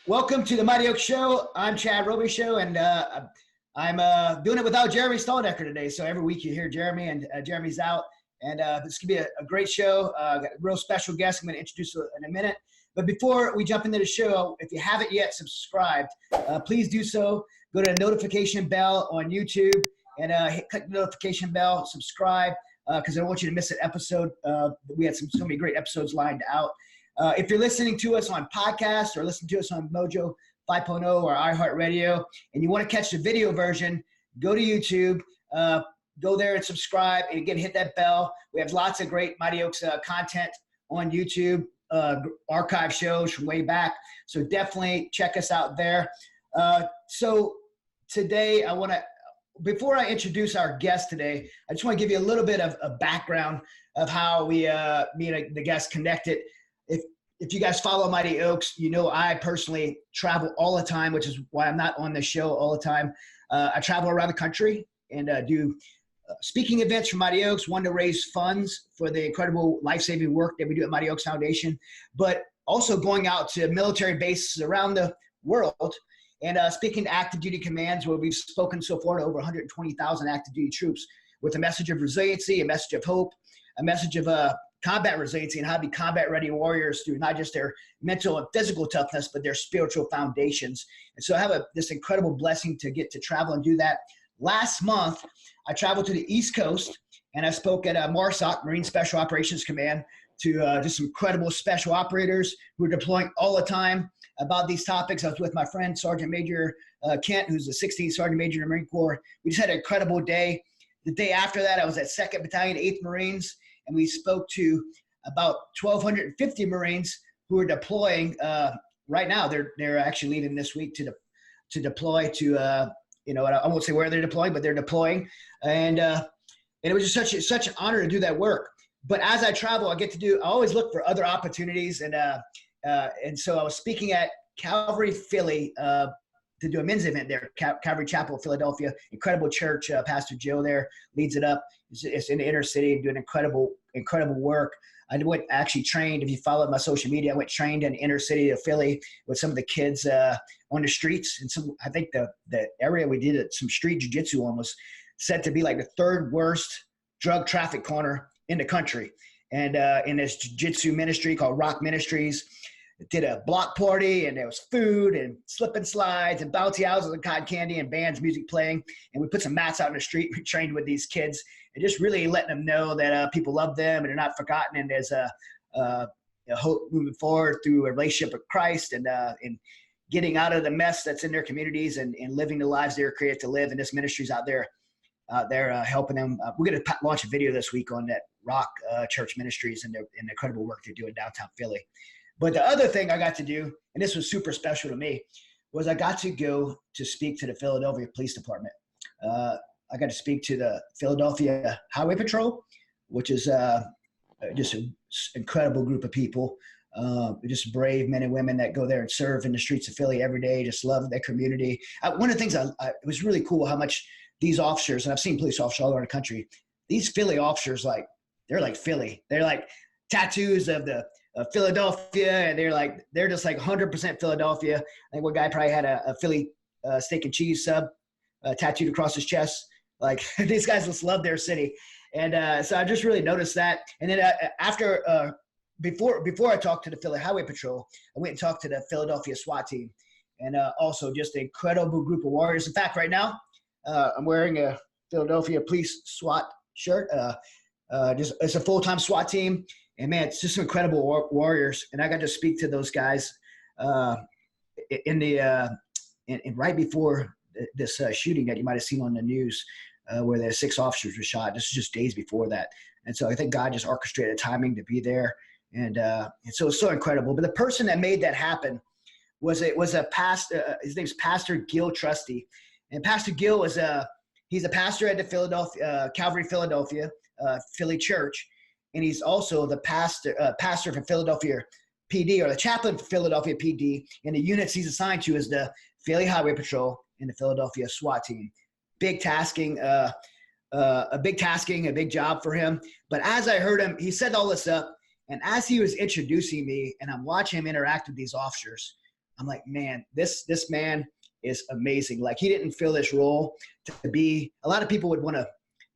Welcome to the Mighty Oak Show. I'm Chad Robichaux, and I'm doing it without Jeremy Staldecker today. So every week you hear Jeremy, and Jeremy's out. And this could be a great show. Got a real special guest I'm going to introduce in a minute. But before we jump into the show, if you haven't yet subscribed, please do so. Go to the notification bell on YouTube and click the notification bell, subscribe, because I don't want you to miss an episode. We had so many great episodes lined out. If you're listening to us on podcast or listening to us on Mojo 5.0 or iHeartRadio, and you want to catch the video version, go to YouTube, go there and subscribe, and again, hit that bell. We have lots of great Mighty Oaks content on YouTube, archive shows from way back. So definitely check us out there. So today before I introduce our guest today, I just want to give you a little bit of a background of how me and the guest connected. If you guys follow Mighty Oaks, you know I personally travel all the time, which is why I'm not on the show all the time. I travel around the country and do speaking events for Mighty Oaks, one to raise funds for the incredible life-saving work that we do at Mighty Oaks Foundation, but also going out to military bases around the world and speaking to active duty commands where we've spoken so far to over 120,000 active duty troops with a message of resiliency, a message of hope, a message of combat resiliency and how to be combat ready warriors through not just their mental and physical toughness, but their spiritual foundations. And so I have this incredible blessing to get to travel and do that. Last month, I traveled to the East Coast and I spoke at MARSOC, Marine Special Operations Command, to just some incredible special operators who are deploying all the time about these topics. I was with my friend, Sergeant Major Kent, who's the 16th Sergeant Major in the Marine Corps. We just had an incredible day. The day after that, I was at 2nd Battalion, 8th Marines, and we spoke to about 1,250 Marines who are deploying right now. They're actually leaving this week to deploy to I won't say where they're deploying, but they're deploying, and it was just such an honor to do that work. But as I travel, I always look for other opportunities, and so I was speaking at Calvary Philly to do a men's event there, Calvary Chapel, Philadelphia. Incredible church. Pastor Gil there leads it up. It's in the inner city and doing incredible work. I went actually trained, if you followed my social media, I went trained in the inner city of Philly with some of the kids on the streets. And I think the area we did some street jiu-jitsu on was said to be like the third worst drug traffic corner in the country. And in this jiu-jitsu ministry called Rock Ministries, did a block party, and there was food and slip and slides and bouncy houses and cotton candy and bands, music playing. And we put some mats out in the street. We trained with these kids and just really letting them know that people love them and they're not forgotten. And there's a hope moving forward through a relationship with Christ and getting out of the mess that's in their communities and living the lives they're created to live. And this ministry's out there helping them. We're going to launch a video this week on that Rock Church Ministries and the incredible work they're doing downtown Philly. But the other thing I got to do, and this was super special to me, was I got to go to speak to the Philadelphia Police Department. I got to speak to the Philadelphia Highway Patrol, which is just an incredible group of people, just brave men and women that go there and serve in the streets of Philly every day, just love their community. One of the things it was really cool how much these officers, and I've seen police officers all around the country, these Philly officers, they're like Philly. They're like tattoos of Philadelphia, and they're just like 100% Philadelphia. I think one guy probably had a Philly steak and cheese sub tattooed across his chest. Like these guys just love their city, and so I just really noticed that. And then before I talked to the Philly Highway Patrol, I went and talked to the Philadelphia SWAT team, and also just an incredible group of warriors. In fact, right now I'm wearing a Philadelphia Police SWAT shirt. It's a full-time SWAT team. And man, it's just some incredible warriors. And I got to speak to those guys right before this shooting that you might have seen on the news where the 6 officers were shot. This is just days before that. And so I think God just orchestrated timing to be there. And so it's so incredible. But the person that made that happen was a pastor. His name's Pastor Gil Trusty. And Pastor Gil he's a pastor at the Philadelphia Calvary Philadelphia Philly Church. And he's also the pastor for Philadelphia PD, or the chaplain for Philadelphia PD. And the units he's assigned to is the Philly Highway Patrol and the Philadelphia SWAT team. A big job for him. But as I heard him, he set all this up. And as he was introducing me, and I'm watching him interact with these officers, I'm like, man, this man is amazing. Like, he didn't fill this role to be. A lot of people would want to,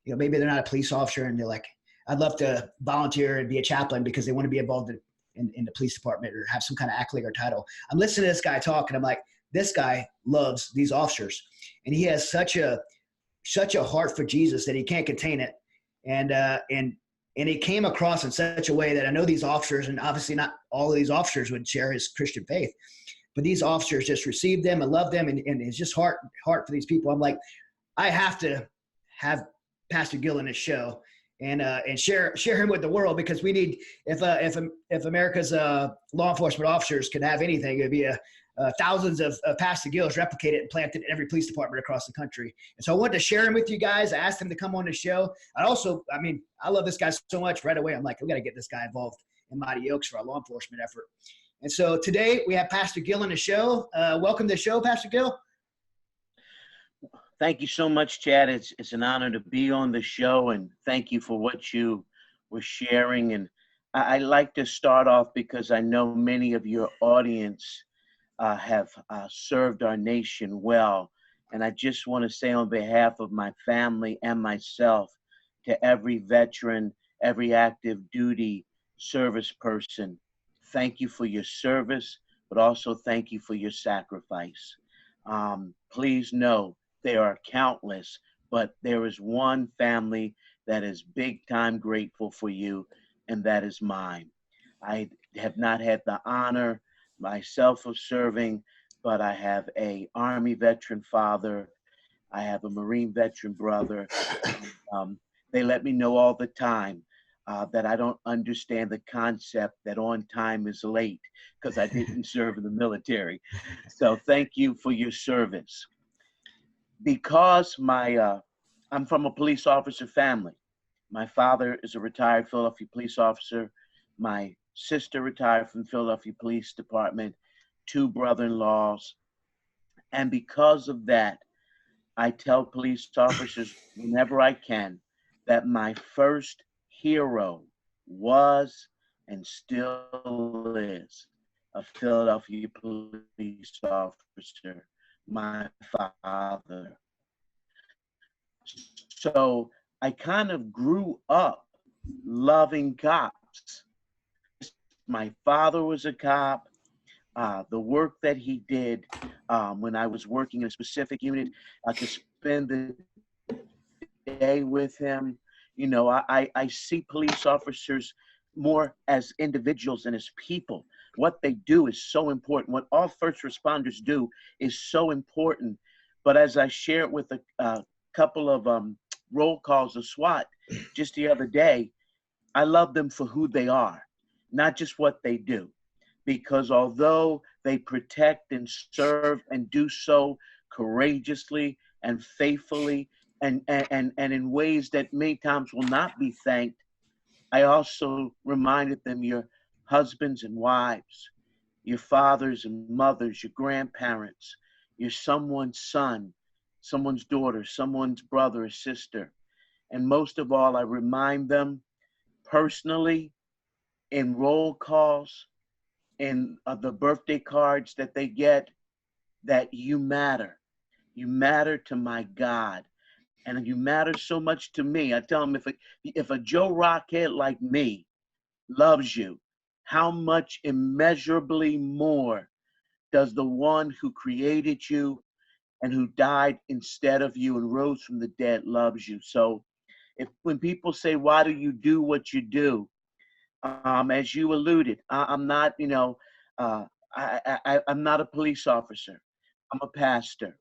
maybe they're not a police officer and they're like, I'd love to volunteer and be a chaplain because they want to be involved in the police department or have some kind of accolade or title. I'm listening to this guy talk and I'm like, this guy loves these officers, and he has such a heart for Jesus that he can't contain it. And he came across in such a way that I know these officers, and obviously not all of these officers would share his Christian faith, but these officers just received them and loved them, and his just heart for these people. I'm like, I have to have Pastor Gil in his show and share him with the world, because we need, if America's law enforcement officers could have anything, it'd be thousands of Pastor Gils replicated and planted in every police department across the country. And so I wanted to share him with you guys. I asked him to come on the show. I love this guy so much. Right away, I'm like, we got to get this guy involved in Mighty Oaks for our law enforcement effort. And so today we have Pastor Gil on the show. Welcome to the show, Pastor Gil. Thank you so much, Chad. It's an honor to be on the show, and thank you for what you were sharing. And I like to start off because I know many of your audience have served our nation well. And I just want to say on behalf of my family and myself, to every veteran, every active duty service person, thank you for your service, but also thank you for your sacrifice. Please know there are countless, but there is one family that is big time grateful for you, and that is mine. I have not had the honor myself of serving, but I have a Army veteran father. I have a Marine veteran brother. They let me know all the time that I don't understand the concept that on time is late, because I didn't serve in the military. So thank you for your service. Because I'm from a police officer family. My father is a retired Philadelphia police officer. My sister retired from Philadelphia Police Department, 2 brother-in-laws. And because of that, I tell police officers whenever I can that my first hero was and still is a Philadelphia police officer, my father. So I kind of grew up loving cops. My father was a cop. The work that he did when I was working in a specific unit, to spend the day with him, I see police officers more as individuals and as people. What they do is so important. What all first responders do is so important. But as I shared with a couple of roll calls of SWAT just the other day, I love them for who they are, not just what they do. Because although they protect and serve and do so courageously and faithfully and in ways that many times will not be thanked, I also reminded them, your husbands and wives, your fathers and mothers, your grandparents, you're someone's son, someone's daughter, someone's brother or sister. And most of all, I remind them personally in roll calls, in the birthday cards that they get, that you matter. You matter to my God. And you matter so much to me. I tell them, if a Joe Rockhead like me loves you, how much immeasurably more does the one who created you and who died instead of you and rose from the dead loves you. So when people say, why do you do what you do? As you alluded, I'm not, I'm not a police officer. I'm a pastor.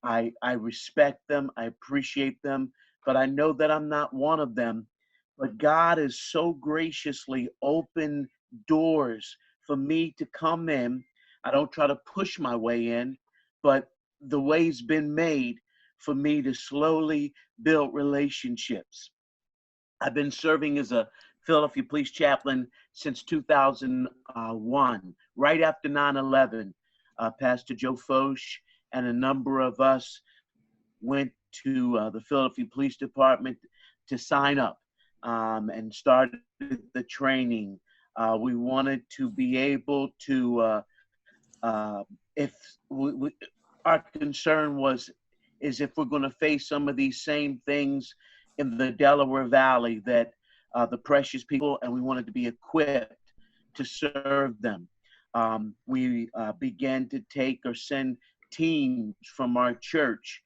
I respect them. I appreciate them, but I know that I'm not one of them. But God has so graciously opened doors for me to come in. I don't try to push my way in, but the way's been made for me to slowly build relationships. I've been serving as a Philadelphia police chaplain since 2001, right after 9/11. Pastor Joe Foch and a number of us went to the Philadelphia Police Department to sign up and started the training. We wanted to be able to If our concern is if we're going to face some of these same things in the Delaware Valley, that the precious people, and we wanted to be equipped to serve them. We began to take or send teams from our church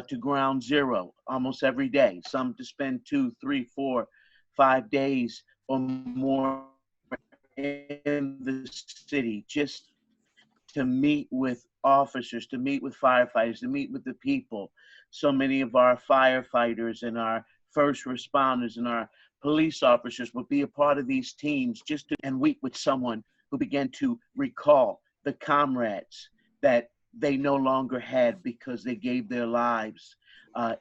to ground zero almost every day, some to spend 2, 3, 4, 5 days or more in the city, just to meet with officers, to meet with firefighters, to meet with the people. So many of our firefighters and our first responders and our police officers would be a part of these teams just to and meet with someone who began to recall the comrades that they no longer had because they gave their lives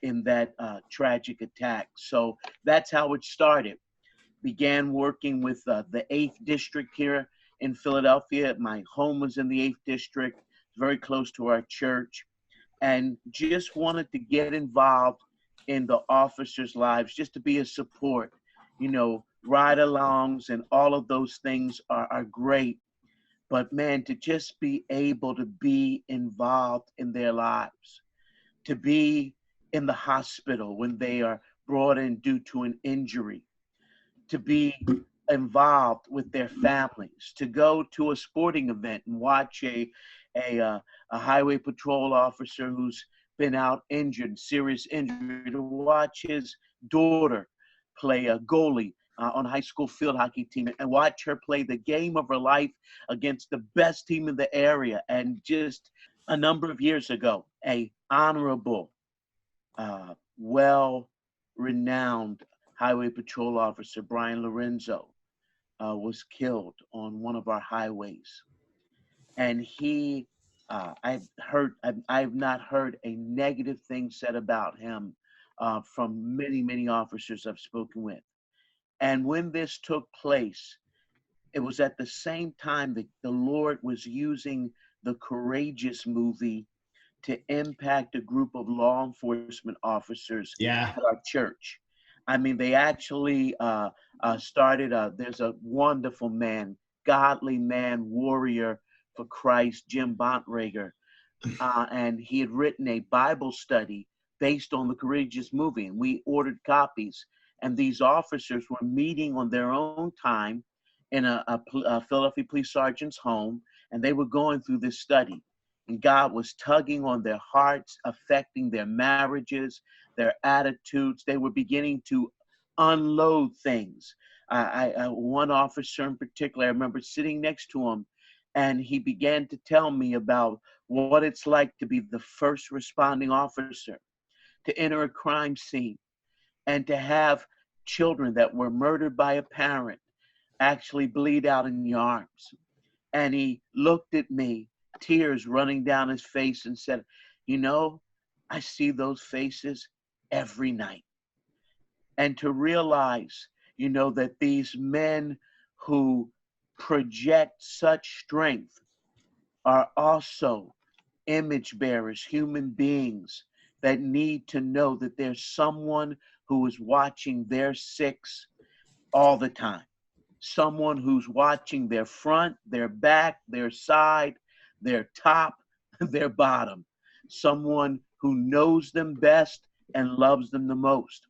in that tragic attack. So that's how it started. Began working with the 8th District here in Philadelphia. My home was in the 8th District, very close to our church, and just wanted to get involved in the officers' lives, just to be a support. You know, ride-alongs and all of those things are great, but man, to just be able to be involved in their lives, to be in the hospital when they are brought in due to an injury, to be involved with their families, to go to a sporting event and watch a highway patrol officer who's been out injured, serious injury, to watch his daughter play a goalie on a high school field hockey team and watch her play the game of her life against the best team in the area. And just a number of years ago, a honorable, well-renowned highway patrol officer, Brian Lorenzo, was killed on one of our highways. And he, I've not heard a negative thing said about him from many, many officers I've spoken with. And when this took place, it was at the same time that the Lord was using the Courageous movie to impact a group of law enforcement officers Yeah. at our church. I mean, they actually started, there's a wonderful man, godly man, warrior for Christ, Jim Bontrager, and he had written a Bible study based on the Courageous movie, and we ordered copies. And these officers were meeting on their own time in a Philadelphia police sergeant's home, and they were going through this study. And God was tugging on their hearts, affecting their marriages, their attitudes. They were beginning to unload things. One officer in particular, I remember sitting next to him, and he began to tell me about what it's like to be the first responding officer, to enter a crime scene, and to have children that were murdered by a parent actually bleed out in the arms. And he looked at me, tears running down his face, and said, you know, I see those faces every night. And to realize, you know, that these men who project such strength are also image bearers, human beings that need to know that there's someone who is watching their six all the time. Someone who's watching their front, their back, their side, their top, their bottom. Someone who knows them best and loves them the most.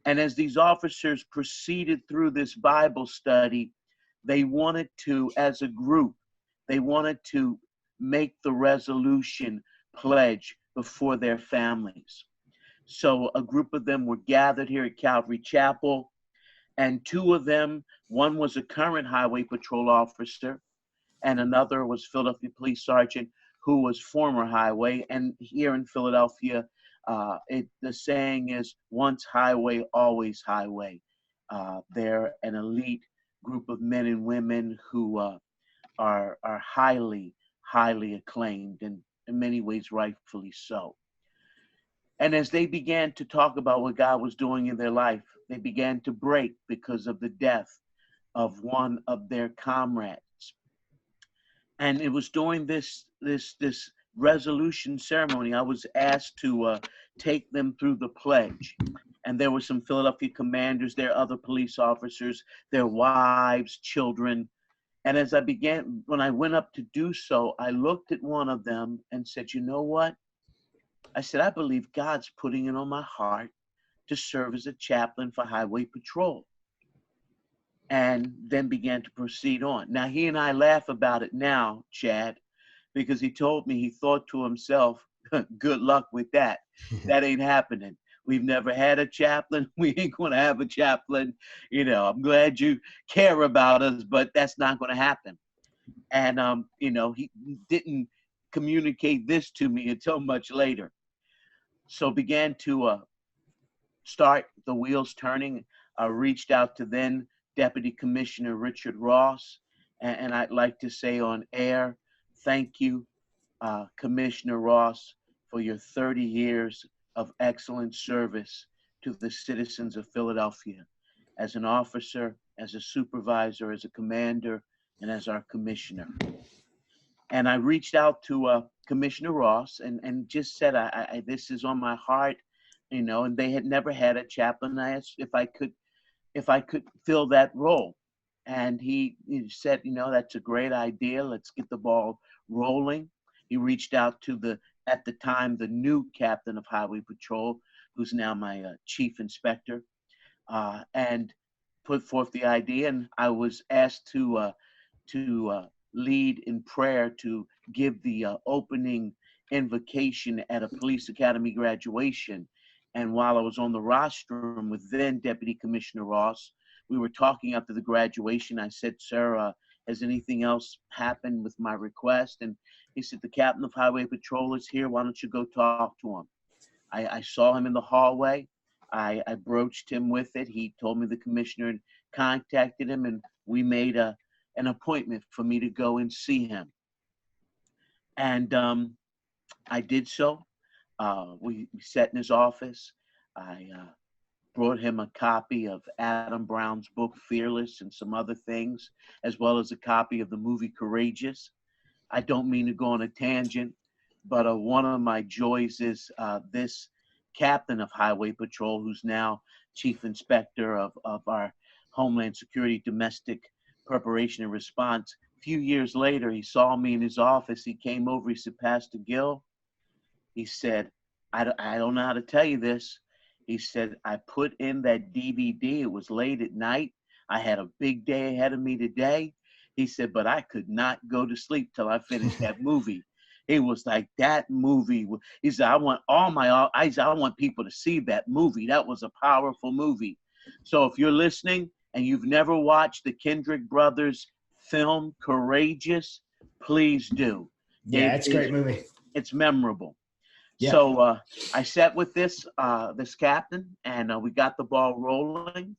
And as these officers proceeded through this Bible study, they wanted to, as a group, they wanted to make the resolution pledge before their families. So a group of them were gathered here at Calvary Chapel, and two of them, one was a current highway patrol officer, and another was Philadelphia Police Sergeant who was former highway. And here in Philadelphia, the saying is, once highway, always highway. They're an elite group of men and women who are highly, highly acclaimed, and in many ways rightfully so. And as they began to talk about what God was doing in their life, they began to break because of the death of one of their comrades. And it was during this resolution ceremony, I was asked to take them through the pledge. And there were some Philadelphia commanders, there other police officers, their wives, children. And as when I went up to do so, I looked at one of them and said, you know what? I said, I believe God's putting it on my heart to serve as a chaplain for Highway Patrol. And then began to proceed on. Now, he and I laugh about it now, Chad, because he told me he thought to himself, good luck with that. That ain't happening. We've never had a chaplain. We ain't going to have a chaplain. You know, I'm glad you care about us, but that's not going to happen. And, you know, he didn't communicate this to me until much later. So began to start the wheels turning. I reached out to then Deputy Commissioner Richard Ross, and I'd like to say on air, thank you, Commissioner Ross, for your 30 years of excellent service to the citizens of Philadelphia as an officer, as a supervisor, as a commander, and as our commissioner. And I reached out to Commissioner Ross and just said, this is on my heart, you know, and they had never had a chaplain. I asked if I could fill that role. And he said, you know, that's a great idea. Let's get the ball rolling. He reached out to at the time, the new captain of Highway Patrol, who's now my chief inspector, and put forth the idea. And I was asked to lead in prayer to give the opening invocation at a police academy graduation. And while I was on the rostrum with then Deputy Commissioner Ross, we were talking after the graduation. I said, sir, has anything else happened with my request? And he said, the captain of Highway Patrol is here. Why don't you go talk to him? I saw him in the hallway. I broached him with it. He told me the commissioner had contacted him, and we made an appointment for me to go and see him. And I did so. We sat in his office. I brought him a copy of Adam Brown's book, Fearless, and some other things, as well as a copy of the movie Courageous. I don't mean to go on a tangent, but one of my joys is this captain of Highway Patrol, who's now chief inspector of our Homeland Security Domestic Preparation and Response. A few years later, he saw me in his office. He came over. He said, Pastor Gil, he said, I don't know how to tell you this. He said, I put in that DVD. It was late at night. I had a big day ahead of me today. He said, but I could not go to sleep till I finished that movie. He was like, that movie. He said, I want people to see that movie. That was a powerful movie. So if you're listening and you've never watched the Kendrick brothers film Courageous, please do. Yeah, it's a great movie. It's memorable. Yeah. So I sat with this captain, and we got the ball rolling,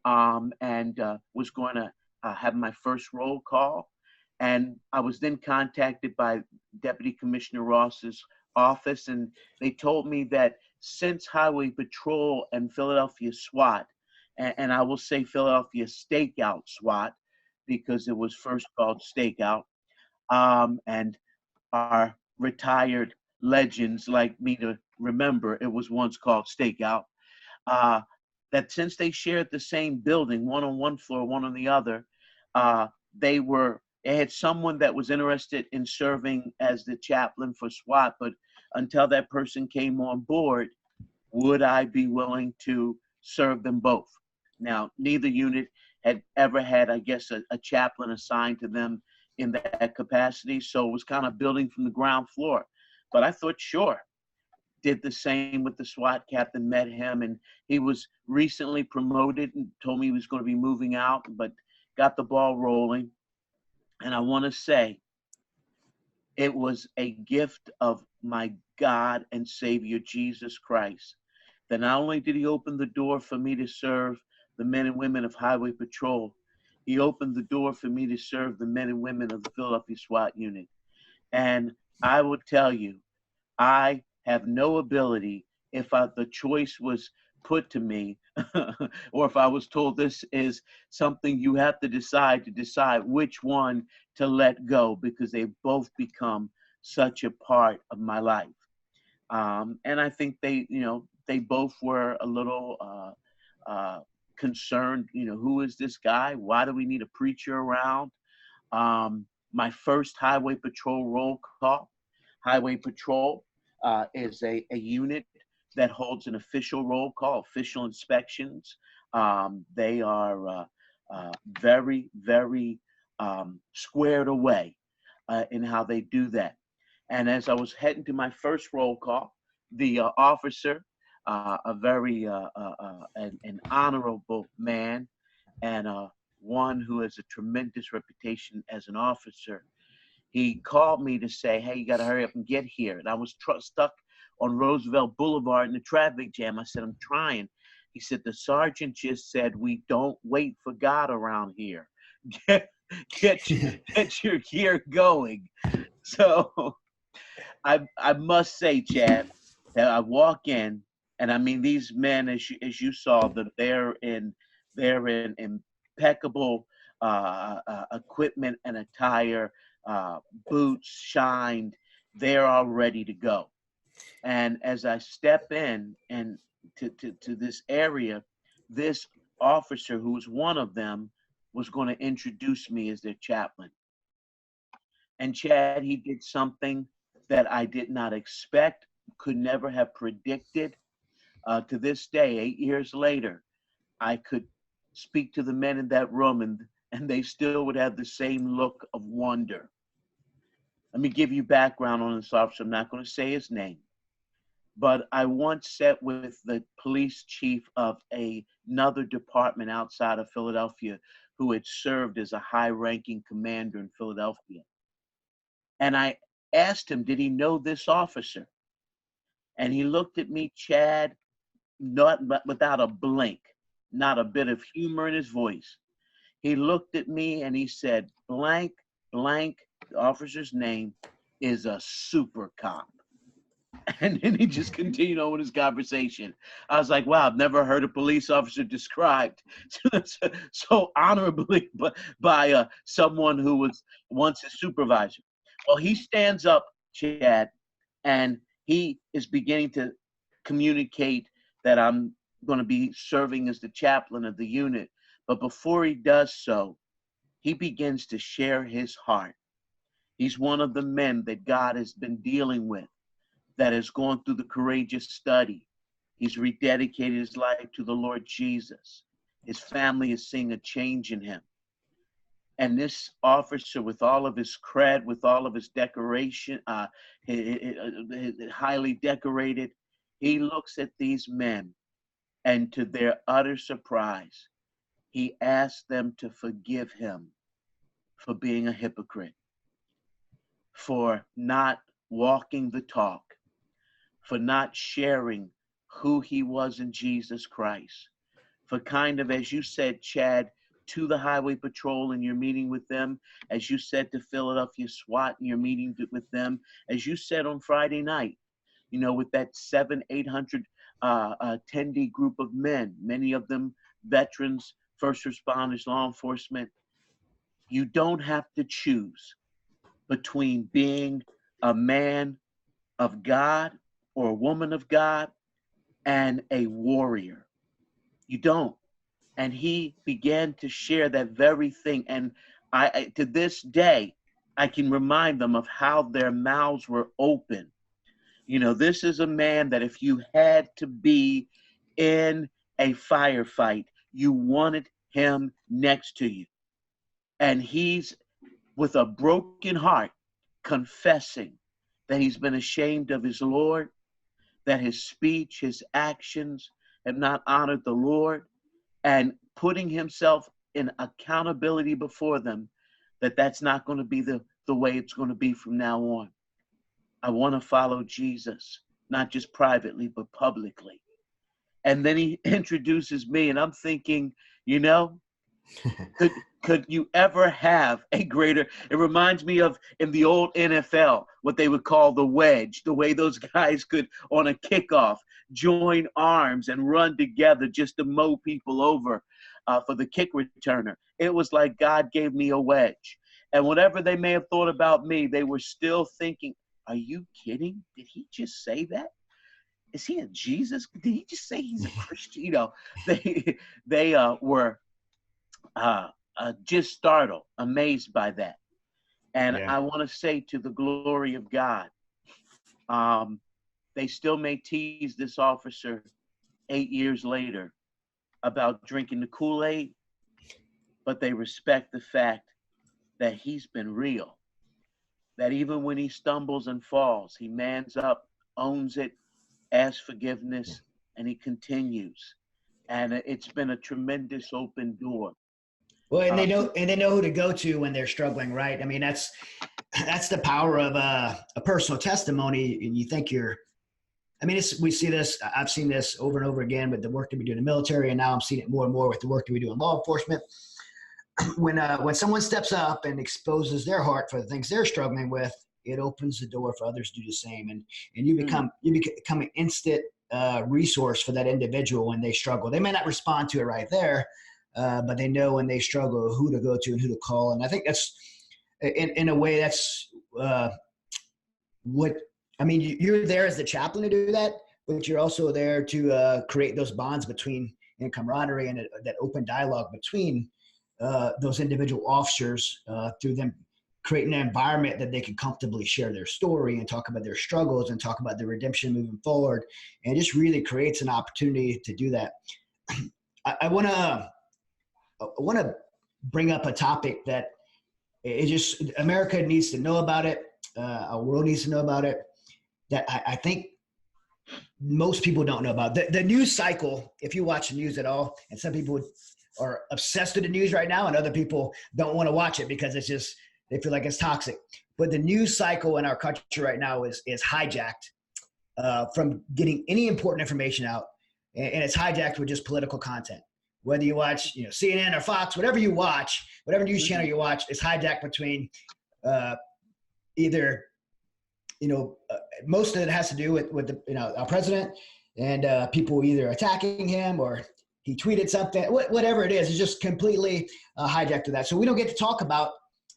and was going to have my first roll call. And I was then contacted by Deputy Commissioner Ross's office, and they told me that since Highway Patrol and Philadelphia SWAT, and I will say Philadelphia Stakeout SWAT, because it was first called Stakeout, and our retired legends like me to remember, it was once called Stakeout, that since they shared the same building, one on one floor, one on the other, they had someone that was interested in serving as the chaplain for SWAT, but until that person came on board, would I be willing to serve them both? Now, neither unit had ever had, I guess, a chaplain assigned to them in that capacity, so it was kind of building from the ground floor. But I thought, sure. Did the same with the SWAT captain, met him, and he was recently promoted and told me he was going to be moving out, but got the ball rolling. And I want to say it was a gift of my God and Savior, Jesus Christ, that not only did he open the door for me to serve the men and women of Highway Patrol, he opened the door for me to serve the men and women of the Philadelphia SWAT unit. And I will tell you, I have no ability, if the choice was put to me, or if I was told this is something you have to decide which one to let go, because they've both become such a part of my life. And I think they both were a little concerned, who is this guy? Why do we need a preacher around? My first highway patrol roll call. Highway patrol is a unit that holds an official roll call, official inspections. They are very, very squared away in how they do that. And as I was heading to my first roll call, the officer, a very an honorable man, and one who has a tremendous reputation as an officer, he called me to say, "Hey, you got to hurry up and get here." And I was stuck on Roosevelt Boulevard in the traffic jam. I said, "I'm trying." He said, "The sergeant just said we don't wait for God around here. Get, get your gear going." So I must say, Chad, that I walk in, and I mean these men, as you saw, that they're in impeccable equipment and attire, boots shined. They're all ready to go. And as I step in and to this area, this officer, who was one of them, was going to introduce me as their chaplain. And Chad, he did something that I did not expect, could never have predicted. To this day, 8 years later, I could speak to the men in that room, and they still would have the same look of wonder. Let me give you background on this officer. I'm not going to say his name, but I once sat with the police chief of another department outside of Philadelphia who had served as a high-ranking commander in Philadelphia. And I asked him, did he know this officer? And he looked at me, Chad, without a blink, not a bit of humor in his voice. He looked at me and he said, blank, blank, the officer's name is a super cop. And then he just continued on with his conversation. I was like, wow, I've never heard a police officer described so honorably by someone who was once a supervisor. Well, he stands up, Chad, and he is beginning to communicate that I'm going to be serving as the chaplain of the unit. But before he does so, he begins to share his heart. He's one of the men that God has been dealing with, that has gone through the courageous study. He's rededicated his life to the Lord Jesus. His family is seeing a change in him. And this officer, with all of his cred, with all of his decoration, highly decorated, he looks at these men, and to their utter surprise, he asks them to forgive him for being a hypocrite, for not walking the talk, for not sharing who he was in Jesus Christ, for kind of, as you said, Chad, to the highway patrol and you're meeting with them, as you said to Philadelphia SWAT and you're meeting with them, as you said on Friday night, you know, with that 700-800 attendee group of men, many of them veterans, first responders, law enforcement. You don't have to choose between being a man of God or a woman of God and a warrior. You don't. And he began to share that very thing. And I to this day, I can remind them of how their mouths were open. You know, this is a man that if you had to be in a firefight, you wanted him next to you. And he's, with a broken heart, confessing that he's been ashamed of his Lord, that his speech, his actions have not honored the Lord, and putting himself in accountability before them, that that's not going to be the way it's going to be from now on. I want to follow Jesus, not just privately, but publicly. And then he introduces me, and I'm thinking, you know, could you ever have a greater, it reminds me of in the old NFL, what they would call the wedge, the way those guys could, on a kickoff, join arms and run together just to mow people over for the kick returner. It was like God gave me a wedge. And whatever they may have thought about me, they were still thinking, are you kidding? Did he just say that? Is he a Jesus? Did he just say he's a Christian? You know, they were just startled, amazed by that. And Yeah. I want to say, to the glory of God, they still may tease this officer 8 years later about drinking the Kool-Aid, but they respect the fact that he's been real. That even when he stumbles and falls, he mans up, owns it, asks forgiveness, and he continues. And it's been a tremendous open door. Well, and they know who to go to when they're struggling, right? I mean, that's the power of a personal testimony. And you think we see this. I've seen this over and over again with the work that we do in the military, and now I'm seeing it more and more with the work that we do in law enforcement. When someone steps up and exposes their heart for the things they're struggling with, it opens the door for others to do the same, and you become an instant resource for that individual when they struggle. They may not respond to it right there, but they know when they struggle who to go to and who to call. And I think that's, in a way, that's you're there as the chaplain to do that, but you're also there to create those bonds between and camaraderie and that open dialogue between those individual officers through them creating an environment that they can comfortably share their story and talk about their struggles and talk about their redemption moving forward. And it just really creates an opportunity to do that. I want to bring up a topic that America needs to know about it. Our world needs to know about it. That I think most people don't know about. The news cycle, if you watch the news at all, and some people are obsessed with the news right now, and other people don't want to watch it because they feel like it's toxic. But the news cycle in our country right now is hijacked from getting any important information out, and it's hijacked with just political content. Whether you watch, CNN or Fox, whatever you watch, whatever news channel you watch, is hijacked between either, most of it has to do with our president and people either attacking him or he tweeted something, whatever it is. It's just completely hijacked to that. So we don't get to talk about,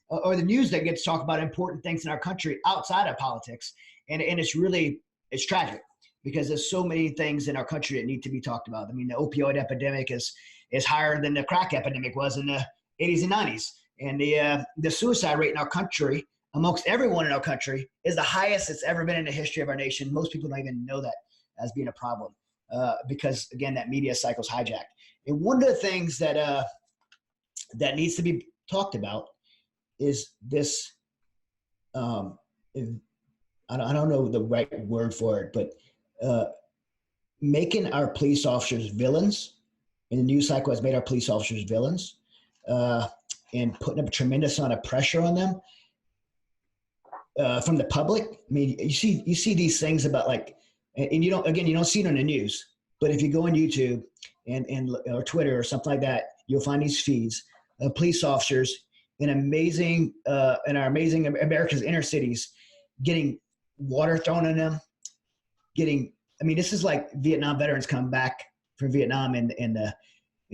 or the news that gets to talk about important things in our country outside of politics. And it's tragic because there's so many things in our country that need to be talked about. I mean, the opioid epidemic is higher than the crack epidemic was in the 80s and 90s. And the suicide rate in our country, amongst everyone in our country, is the highest it's ever been in the history of our nation. Most people don't even know that as being a problem because, again, that media cycle's hijacked. And one of the things that needs to be talked about is this I don't know the right word for it, but making our police officers villains. And the news cycle has made our police officers villains and putting a tremendous amount of pressure on them from the public. I mean, you see these things about and you don't see it on the news, but if you go on YouTube and or Twitter or something like that, you'll find these feeds of police officers in our amazing America's inner cities getting water thrown on them, this is like Vietnam veterans come back from Vietnam in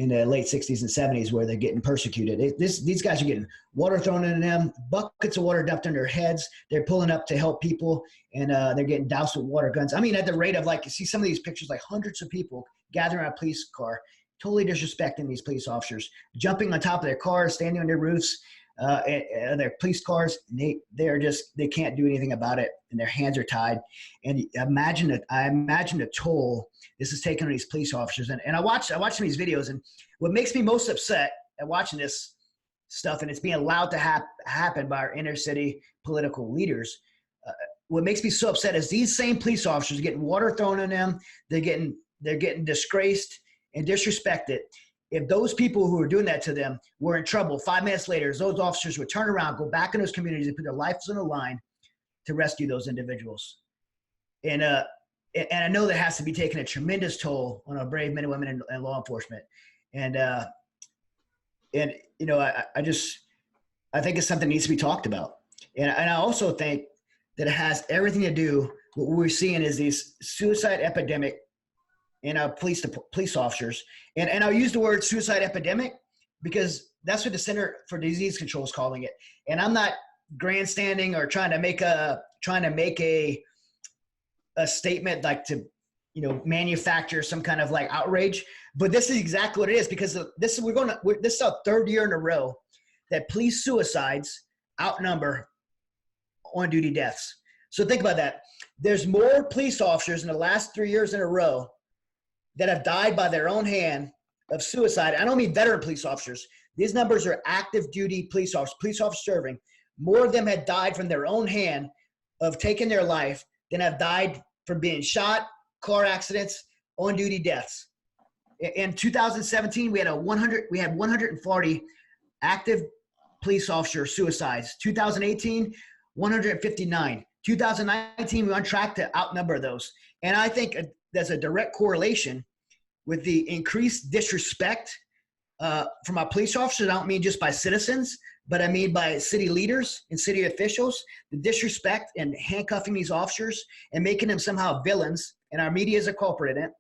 the late 60s and 70s where they're getting persecuted. These guys are getting water thrown on them, buckets of water dumped on their heads. They're pulling up to help people, and they're getting doused with water guns. I mean, at the rate of you see some of these pictures, hundreds of people gathering around a police car, totally disrespecting these police officers, jumping on top of their cars, standing on their roofs, and their police cars. They can't do anything about it, and their hands are tied. And I imagine the toll this is taking on these police officers. And I watch some of these videos, and what makes me most upset at watching this stuff, and it's being allowed to happen by our inner city political leaders. What makes me so upset is these same police officers are getting water thrown on them. They're getting disgraced and disrespected. If those people who are doing that to them were in trouble, 5 minutes later, those officers would turn around, go back in those communities, and put their lives on the line to rescue those individuals. And I know that has to be taking a tremendous toll on our brave men and women in law enforcement. And I think it's something that needs to be talked about. And I also think that it has everything to do with what we're seeing is this suicide epidemic in our police officers. And I'll use the word suicide epidemic because that's what the Center for Disease Control is calling it. And I'm not grandstanding or trying to make a statement manufacture some kind of outrage, but this is exactly what it is because this is our third year in a row that police suicides outnumber on-duty deaths. So think about that. There's more police officers in the last 3 years in a row that have died by their own hand of suicide. I don't mean veteran police officers. These numbers are active duty police officers serving. More of them had died from their own hand of taking their life than have died from being shot, car accidents, on-duty deaths. In 2017, we had 140 active police officer suicides. 2018, 159. 2019, we're on track to outnumber those. And I think there's a direct correlation with the increased disrespect from our police officers. I don't mean just by citizens, but I mean by city leaders and city officials. The disrespect and handcuffing these officers and making them somehow villains, and our media is a culprit in it.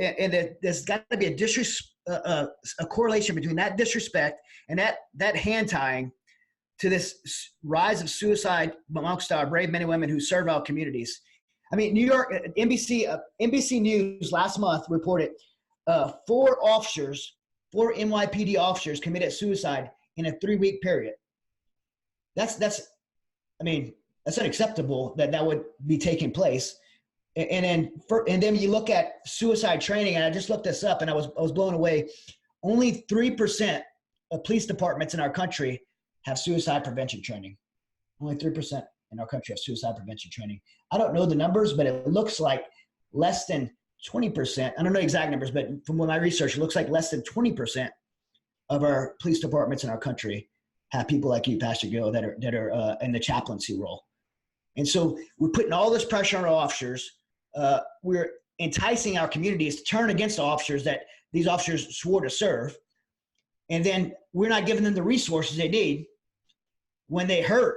And there's got to be a correlation between that disrespect and that hand tying to this rise of suicide amongst our brave men and women who serve our communities. I mean, New York, NBC News last month reported 4 NYPD officers committed suicide in a 3-week period. That's unacceptable that would be taking place. And then you look at suicide training, and I just looked this up, and I was blown away. Only 3% of police departments in our country have suicide prevention training. Only 3% in our country have suicide prevention training. I don't know the numbers, but it looks like less than 20%. I don't know exact numbers, but from my research, it looks like less than 20% of our police departments in our country have people like you, Pastor Gil, that are in the chaplaincy role. And so we're putting all this pressure on our officers. We're enticing our communities to turn against the officers that these officers swore to serve. And then we're not giving them the resources they need when they hurt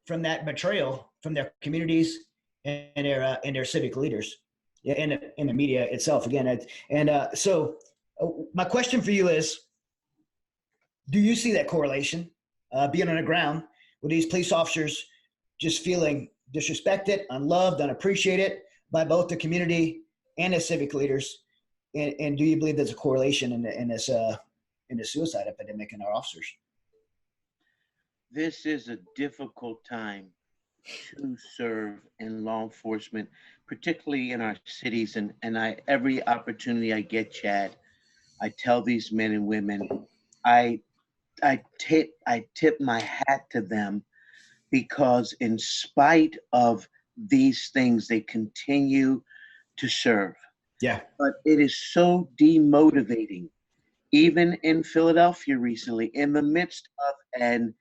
from that betrayal from their communities and their civic leaders and the media itself again. So my question for you is, do you see that correlation being on the ground with these police officers just feeling disrespected, unloved, unappreciated by both the community and the civic leaders? And do you believe there's a correlation in the suicide epidemic in our officers? This is a difficult time to serve in law enforcement, particularly in our cities. And every opportunity I get, Chad, I tell these men and women, I tip my hat to them, because in spite of these things, they continue to serve. Yeah. But it is so demotivating. Even in Philadelphia recently, in the midst of an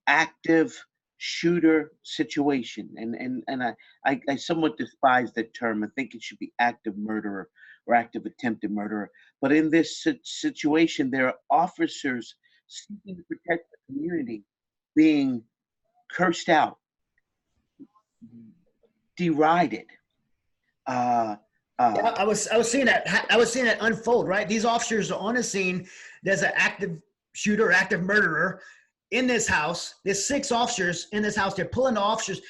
active shooter situation, and I somewhat despise that term. I think it should be active murderer or active attempted murderer. But in this situation, there are officers seeking to protect the community being cursed out, derided. I was seeing that. I was seeing that unfold. Right, these officers are on the scene. There's an active shooter, active murderer in this house. There's 6 officers in this house. They're pulling the officers,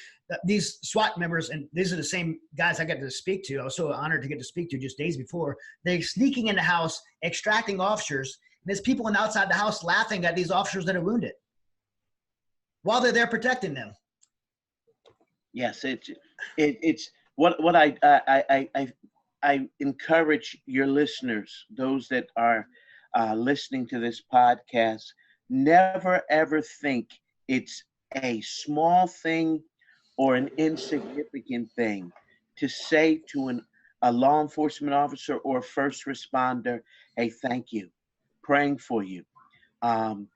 these SWAT members, and these are the same guys I got to speak to. I was so honored to get to speak to just days before. They're sneaking in the house, extracting officers. And there's people outside the house laughing at these officers that are wounded while they're there protecting them. Yes, it's what I encourage your listeners, those that are listening to this podcast, never ever think it's a small thing or an insignificant thing to say to a law enforcement officer or a first responder, hey, thank you, praying for you. Can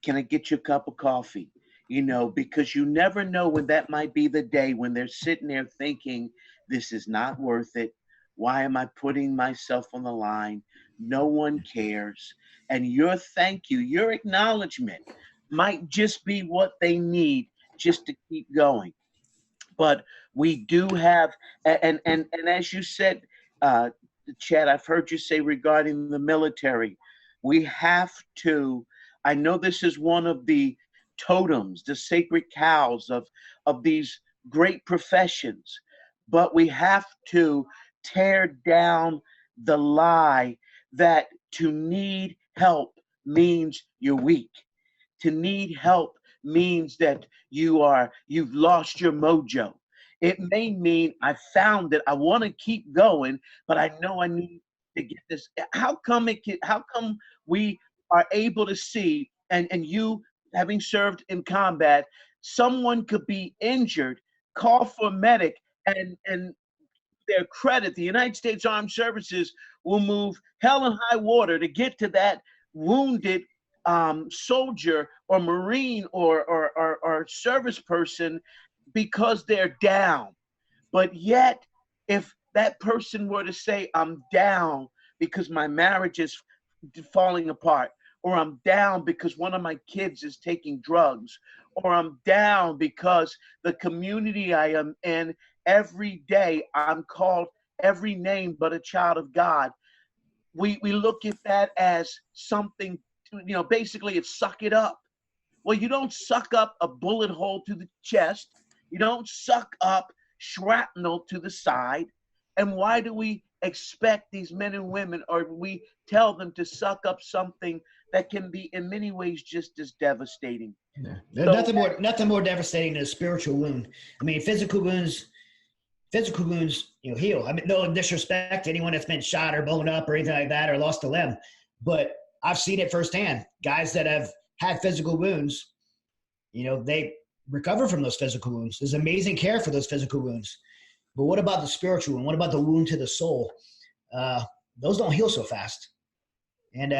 I get you a cup of coffee? You know, because you never know when that might be the day when they're sitting there thinking, this is not worth it. Why am I putting myself on the line? No one cares. And your thank you, your acknowledgement might just be what they need just to keep going. But we do have, and as you said, Chad, I've heard you say regarding the military, we have to, I know this is one of the totems, the sacred cows of these great professions, but we have to tear down the lie that to need help means you're weak. To need help means that you've lost your mojo. It may mean I found it. I want to keep going, but I know I need to get this. How come we are able to see, and you having served in combat, someone could be injured, call for a medic, and their credit, the United States Armed Services will move hell and high water to get to that wounded soldier or Marine or service person because they're down. But yet, if that person were to say, I'm down because my marriage is falling apart, or I'm down because one of my kids is taking drugs, or I'm down because the community I am in, every day I'm called every name but a child of God. We look at that as something, basically it's suck it up. Well, you don't suck up a bullet hole to the chest. You don't suck up shrapnel to the side. And why do we expect these men and women, or we tell them to suck up something that can be in many ways just as devastating? Yeah. There's nothing more devastating than a spiritual wound. I mean, physical wounds, heal. I mean, no disrespect to anyone that's been shot or blown up or anything like that or lost a limb, but I've seen it firsthand. Guys that have had physical wounds, they recover from those physical wounds. There's amazing care for those physical wounds. But what about the spiritual wound? What about the wound to the soul? Those don't heal so fast. And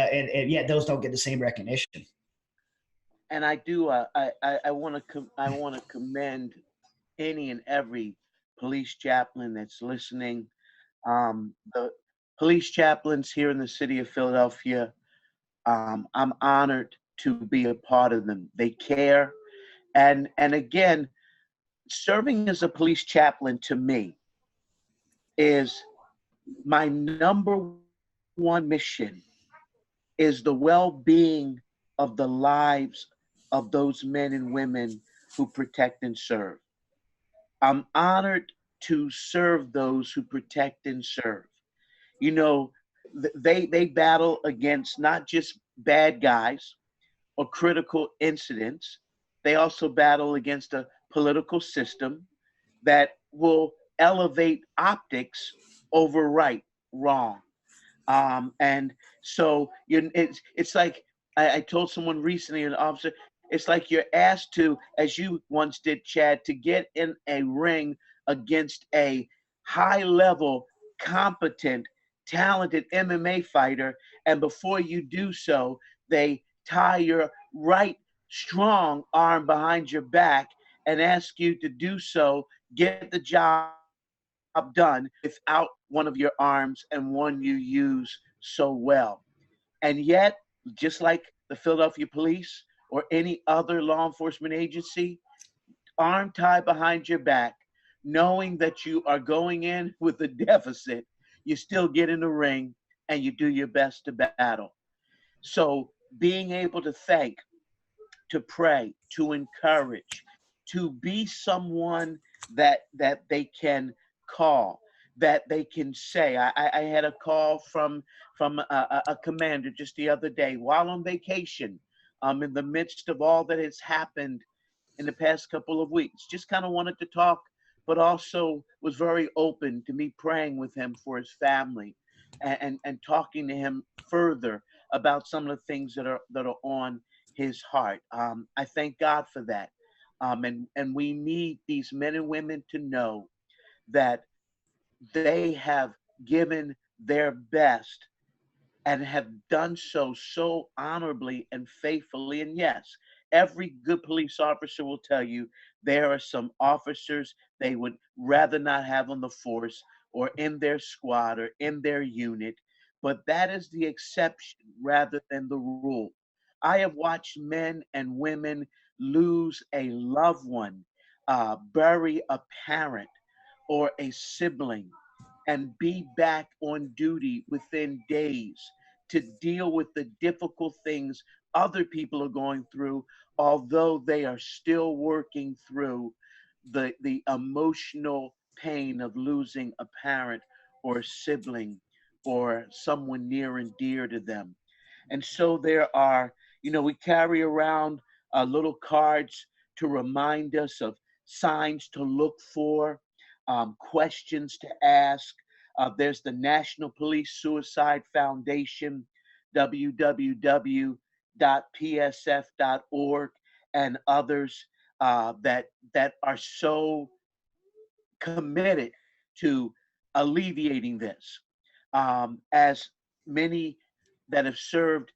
yet those don't get the same recognition. And I do. I want to commend any and every police chaplain that's listening. The police chaplains here in the city of Philadelphia. I'm honored to be a part of them. They care, and again, serving as a police chaplain to me is my number one mission. Is the well-being of the lives of those men and women who protect and serve. I'm honored to serve those who protect and serve. You know, they battle against not just bad guys or critical incidents. They also battle against a political system that will elevate optics over right, wrong. And so it's like I told someone recently, an officer, it's like you're asked to, as you once did, Chad, to get in a ring against a high level, competent, talented MMA fighter. And before you do so, they tie your right strong arm behind your back and ask you to do so, get the job done without one of your arms and one you use so well. And yet, just like the Philadelphia police or any other law enforcement agency, arm tied behind your back, knowing that you are going in with a deficit, you still get in the ring and you do your best to battle. So being able to thank, to pray, to encourage, to be someone that they can call, that they can say. I had a call from a commander just the other day while on vacation, in the midst of all that has happened in the past couple of weeks. Just kind of wanted to talk, but also was very open to me praying with him for his family and talking to him further about some of the things that are on his heart. I thank God for that. And we need these men and women to know that they have given their best and have done so honorably and faithfully. And yes, every good police officer will tell you there are some officers they would rather not have on the force or in their squad or in their unit, but that is the exception rather than the rule. I have watched men and women lose a loved one, bury a parent or a sibling, and be back on duty within days to deal with the difficult things other people are going through, although they are still working through the emotional pain of losing a parent or a sibling or someone near and dear to them. And so there are, we carry around little cards to remind us of signs to look for, questions to ask. There's the National Police Suicide Foundation, www.psf.org, and others that are so committed to alleviating this. As many that have served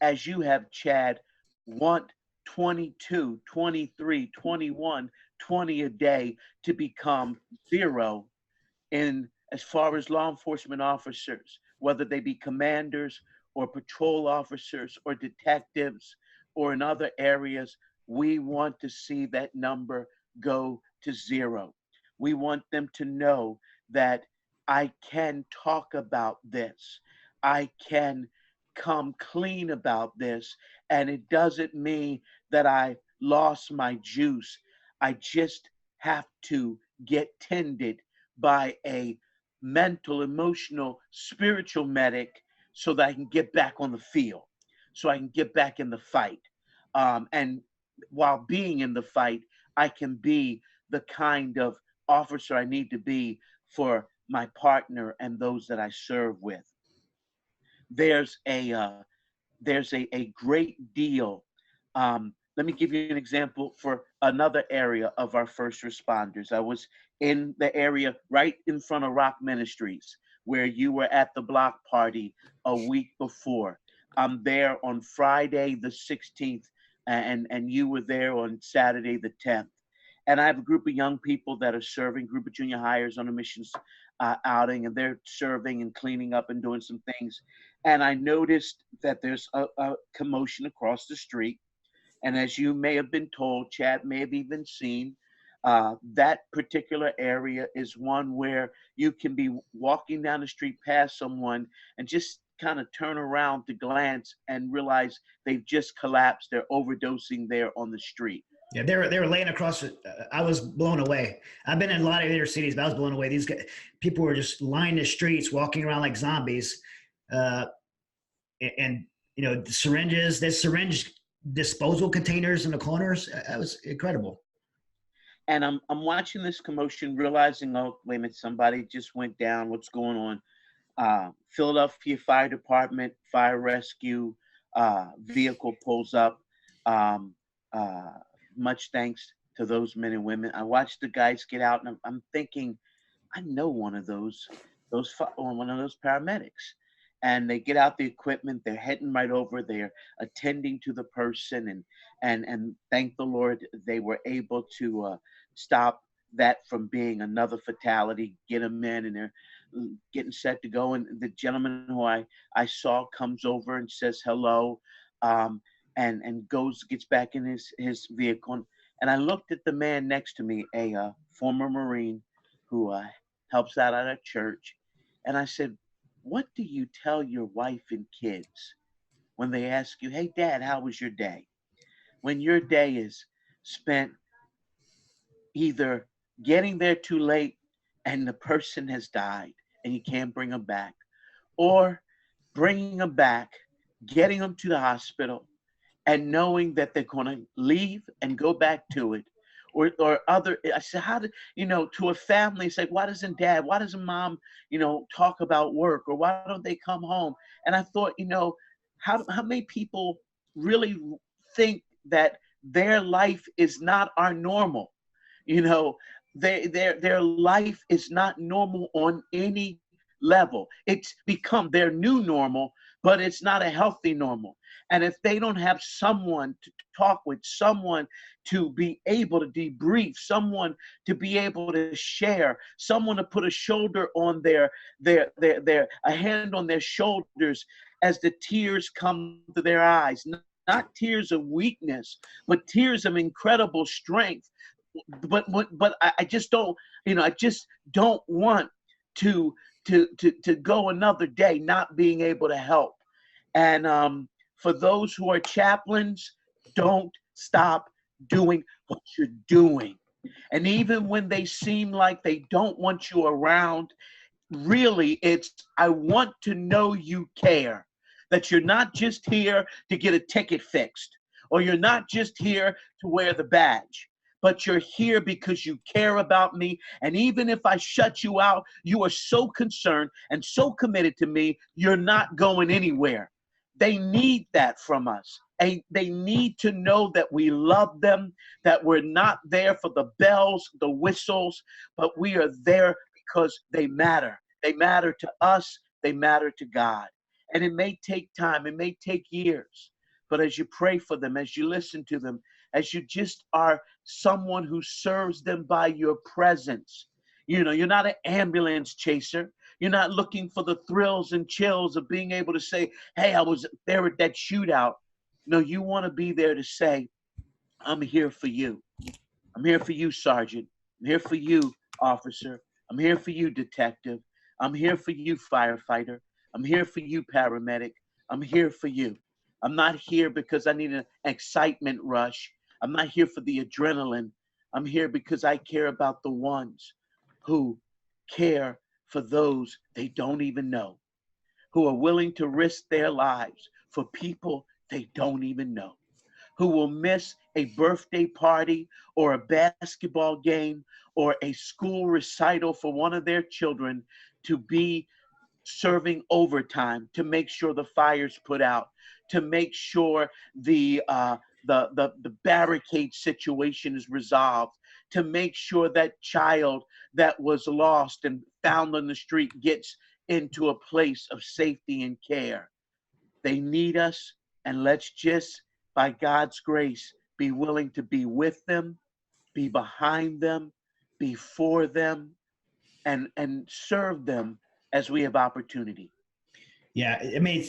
as you have, Chad, want 22, 23, 21, 20 a day to become zero in as far as law enforcement officers, whether they be commanders or patrol officers or detectives or in other areas. We want to see that number go to zero. We want them to know that I can talk about this. I can come clean about this. And it doesn't mean that I lost my juice. I just have to get tended by a mental, emotional, spiritual medic so that I can get back on the field, so I can get back in the fight. And while being in the fight, I can be the kind of officer I need to be for my partner and those that I serve with. There's a great deal. Let me give you an example for another area of our first responders. I was in the area right in front of Rock Ministries, where you were at the block party a week before. I'm there on Friday the 16th, and you were there on Saturday the 10th. And I have a group of young people that are serving, group of junior hires on a missions outing, and they're serving and cleaning up and doing some things. And I noticed that there's a commotion across the street. And as you may have been told, Chad may have even seen, that particular area is one where you can be walking down the street past someone and just kind of turn around to glance and realize they've just collapsed. They're overdosing there on the street. Yeah, they were laying across. I was blown away. I've been in a lot of inner cities, but I was blown away. These guys, people were just lining the streets, walking around like zombies, and the syringes. There's syringe disposal containers in the corners. That was incredible. And I'm watching this commotion, realizing, oh, wait a minute, somebody just went down. What's going on? Philadelphia Fire Department, fire rescue vehicle pulls up. Much thanks to those men and women. I watched the guys get out, and I'm thinking, I know one of those paramedics. And they get out the equipment. They're heading right over. They're attending to the person, and thank the Lord they were able to stop that from being another fatality. Get them in, and they're getting set to go. And the gentleman who I saw comes over and says hello. And gets back in his vehicle. And I looked at the man next to me, a former Marine who helps out at a church. And I said, what do you tell your wife and kids when they ask you, hey, Dad, how was your day? When your day is spent either getting there too late and the person has died and you can't bring them back, or bringing them back, getting them to the hospital, and knowing that they're going to leave and go back to it, or other. I said, how do to a family? It's like, why doesn't mom, talk about work, or why don't they come home? And I thought, how many people really think that their life is not our normal? Their life is not normal on any level. It's become their new normal, but it's not a healthy normal. And if they don't have someone to talk with, someone to be able to debrief, someone to be able to share, someone to put a shoulder on a hand on their shoulders as the tears come to their eyes, not tears of weakness, but tears of incredible strength. But I just don't, I just don't want to go another day not being able to help. And for those who are chaplains, don't stop doing what you're doing. And even when they seem like they don't want you around, really, it's, I want to know you care, that you're not just here to get a ticket fixed, or you're not just here to wear the badge, but you're here because you care about me. And even if I shut you out, you are so concerned and so committed to me, you're not going anywhere. They need that from us. And they need to know that we love them, that we're not there for the bells, the whistles, but we are there because they matter. They matter to us. They matter to God. And it may take time. It may take years. But as you pray for them, as you listen to them, as you just are someone who serves them by your presence, you know, you're not an ambulance chaser. You're not looking for the thrills and chills of being able to say, hey, I was there at that shootout. No, you want to be there to say, I'm here for you. I'm here for you, Sergeant. I'm here for you, officer. I'm here for you, detective. I'm here for you, firefighter. I'm here for you, paramedic. I'm here for you. I'm not here because I need an excitement rush. I'm not here for the adrenaline. I'm here because I care about the ones who care for those they don't even know, who are willing to risk their lives for people they don't even know, who will miss a birthday party or a basketball game or a school recital for one of their children to be serving overtime to make sure the fire's put out, to make sure the barricade situation is resolved, to make sure that child that was lost and found on the street gets into a place of safety and care. They need us, and let's just, by God's grace, be willing to be with them, be behind them, be for them, and serve them as we have opportunity. Yeah, I mean,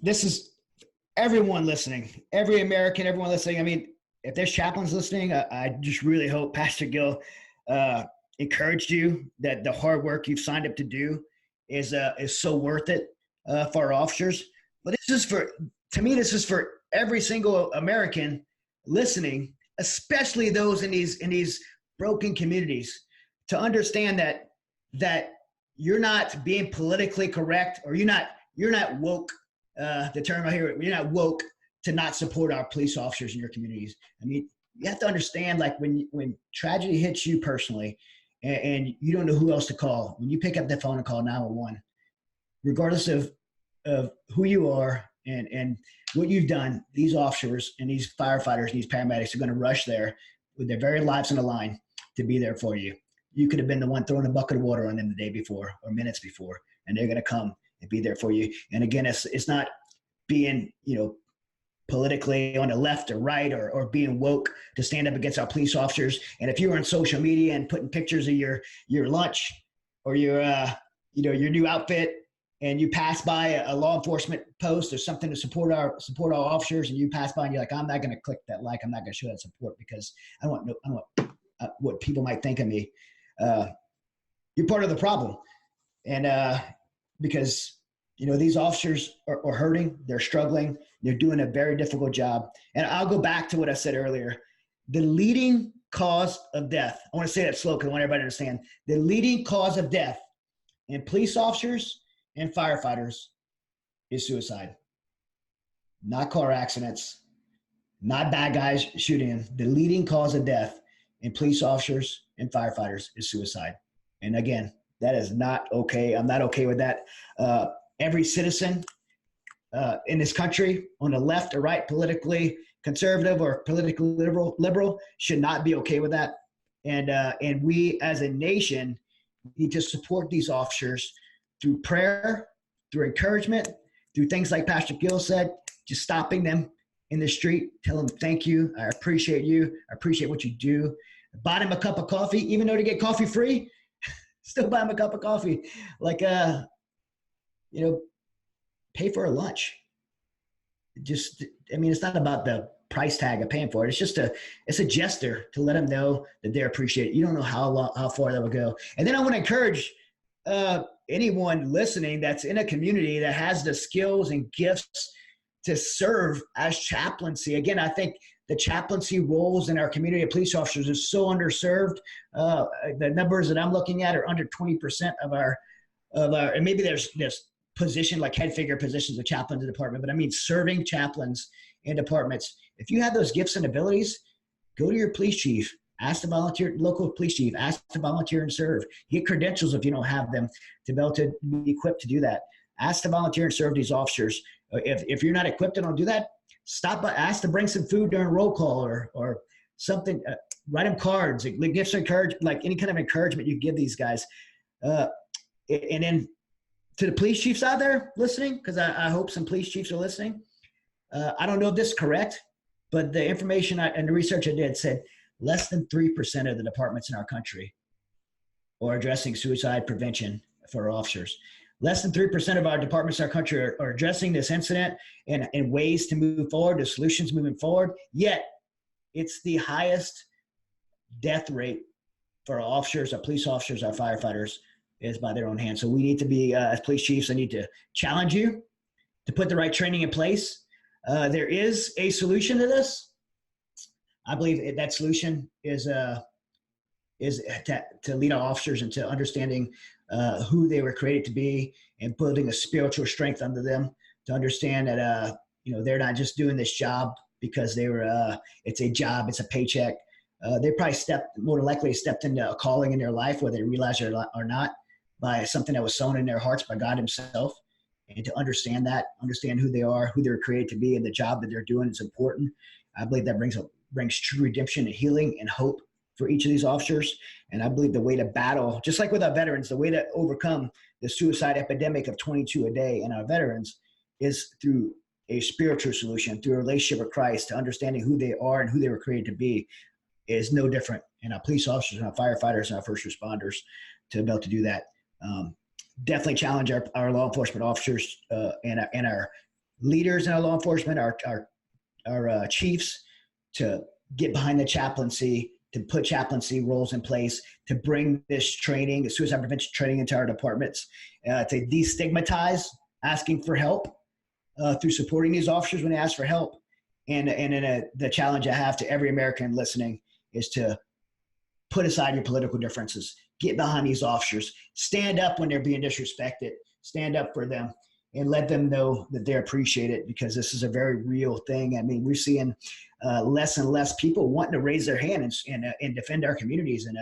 this is everyone listening, every American, everyone listening. I mean, if there's chaplains listening, I just really hope Pastor Gil encouraged you that the hard work you've signed up to do is so worth it for our officers. But this is this is for every single American listening, especially those in these broken communities, to understand that you're not being politically correct, or you're not woke. The term I hear, you're not woke to not support our police officers in your communities. I mean, you have to understand, like, when tragedy hits you personally, and you don't know who else to call, when you pick up the phone and call 911, regardless of who you are and what you've done, these officers and these firefighters, these paramedics are going to rush there with their very lives on the line to be there for you. You could have been the one throwing a bucket of water on them the day before or minutes before, and they're going to come and be there for you. And again, it's not being, politically on the left or right, or being woke to stand up against our police officers. And if you were on social media and putting pictures of your lunch or your new outfit, and you pass by a law enforcement post or something to support our officers, and you pass by and you're like, I'm not going to click that like, I'm not going to show that support because I don't want what people might think of me. You're part of the problem. And because, these officers are hurting, they're struggling, they're doing a very difficult job. And I'll go back to what I said earlier. The leading cause of death, I want to say that slow because I want everybody to understand, the leading cause of death in police officers and firefighters is suicide. Not car accidents, not bad guys shooting them. The leading cause of death in police officers and firefighters is suicide. And again, that is not okay. I'm not okay with that. Every citizen in this country, on the left or right, politically conservative or politically liberal, should not be okay with that. And we as a nation need to support these officers through prayer, through encouragement, through things like Pastor Gil said, just stopping them in the street, tell them thank you, I appreciate you, I appreciate what you do. Buy them a cup of coffee, even though they get coffee free, still buy them a cup of coffee. Like, pay for a lunch. It's not about the price tag of paying for it. It's a gesture to let them know that they're appreciated. You don't know how far that will go. And then I want to encourage anyone listening that's in a community that has the skills and gifts to serve as chaplaincy. Again, I think the chaplaincy roles in our community of police officers is so underserved. The numbers that I'm looking at are under 20% of our, and maybe there's position like head figure positions of chaplains in the department, but I mean serving chaplains in departments. If you have those gifts and abilities, go to your police chief, ask to volunteer, local police chief, ask to volunteer and serve. Get credentials if you don't have them to be able to be equipped to do that. Ask to volunteer and serve these officers. If you're not equipped and don't do that, stop by, ask to bring some food during roll call or something. Write them cards, like gifts of encouragement, like any kind of encouragement you give these guys. And then to the police chiefs out there listening, because I hope some police chiefs are listening. I don't know if this is correct, but the information and the research I did said less than 3% of the departments in our country are addressing suicide prevention for officers. Less than 3% of our departments in our country are addressing this incident and ways to move forward, the solutions moving forward. Yet, it's the highest death rate for our officers, our police officers, our firefighters is by their own hands. So we need to be, as police chiefs, I need to challenge you to put the right training in place. There is a solution to this. I believe that solution is to lead our officers into understanding who they were created to be and building a spiritual strength under them to understand that they're not just doing this job because they were it's a job, it's a paycheck. They probably more than likely stepped into a calling in their life, whether they realize it or not, by something that was sown in their hearts by God himself. And to understand who they are, who they're created to be, and the job that they're doing is important. I believe that brings true redemption and healing and hope for each of these officers. And I believe the way to battle, just like with our veterans, the way to overcome the suicide epidemic of 22 a day in our veterans is through a spiritual solution, through a relationship with Christ, to understanding who they are and who they were created to be is no different in our police officers and our firefighters and our first responders to be able to do that. Definitely challenge our law enforcement officers and our leaders in our law enforcement, our chiefs, to get behind the chaplaincy, to put chaplaincy roles in place, to bring this training, the suicide prevention training into our departments, to destigmatize asking for help through supporting these officers when they ask for help. And the challenge I have to every American listening is to put aside your political differences, get behind these officers, stand up when they're being disrespected, stand up for them, and let them know that they're appreciated, because this is a very real thing. I mean, we're seeing less and less people wanting to raise their hand and defend our communities, and